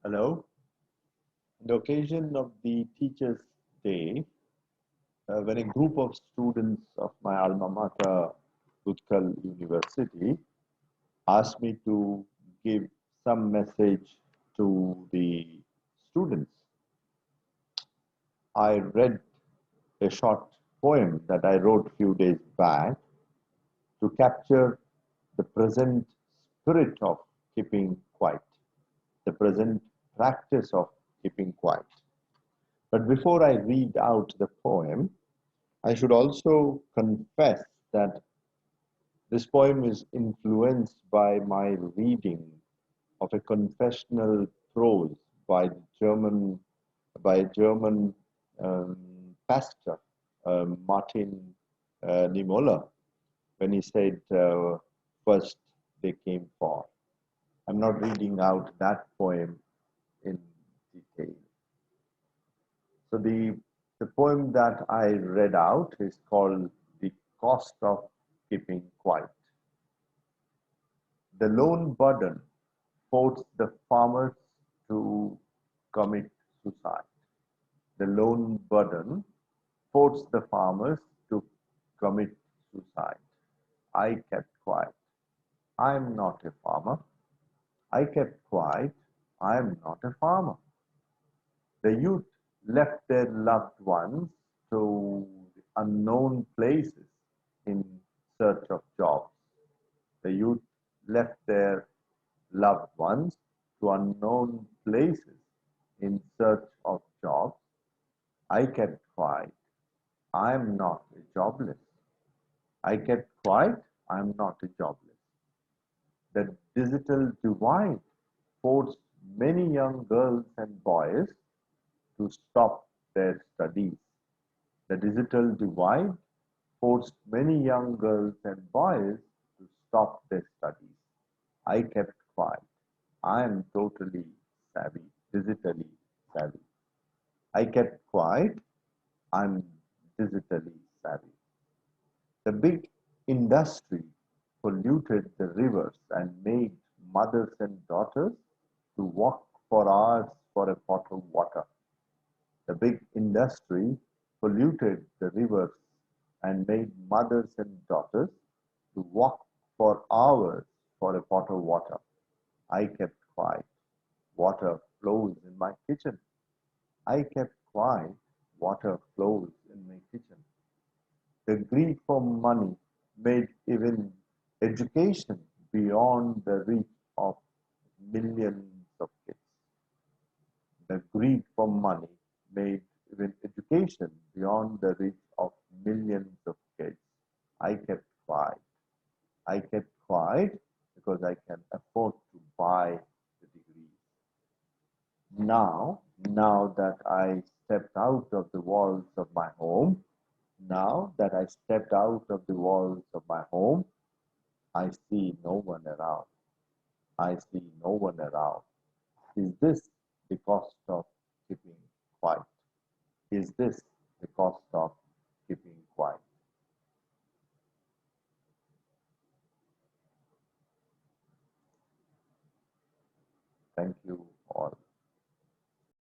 Hello. On the occasion of the Teachers' Day, when a group of students of my alma mater, Utkal University, asked me to give some message to the students, I read a short poem that I wrote a few days back to capture the present spirit of keeping quiet, the present practice of keeping quiet. But before I read out the poem, I should also confess that this poem is influenced by my reading of a confessional prose by the German by a German pastor Martin Niemöller when he said, "First they came for." I'm not reading out that poem in detail. So the poem that I read out is called "The Cost of Keeping Quiet." The lone burden forced the farmers to commit suicide. The lone burden forced the farmers to commit suicide. I kept quiet. I am not a farmer. I kept quiet. I am not a farmer. The youth left their loved ones to unknown places in search of jobs. The youth left their loved ones to unknown places in search of jobs. I kept quiet. I am not a jobless. I kept quiet. I am not a jobless. The digital divide forced many young girls and boys to stop their studies. The digital divide forced many young girls and boys to stop their studies. I kept quiet. I am totally savvy, digitally savvy. I kept quiet. I'm digitally savvy. The big industry polluted the rivers and made mothers and daughters to walk for hours for a pot of water. The big industry polluted the rivers and made mothers and daughters to walk for hours for a pot of water. I kept quiet. Water flows in my kitchen. I kept quiet. Water flows in my kitchen. The greed for money made even education beyond the reach of millions of kids. The greed for money made even education beyond the reach of millions of kids. I kept quiet. I kept quiet because I can afford to buy the degrees. Now that I stepped out of the walls of my home, now that I stepped out of the walls of my home, I see no one around. I see no one around. Is this the cost of keeping quiet? Is this the cost of keeping quiet? Thank you.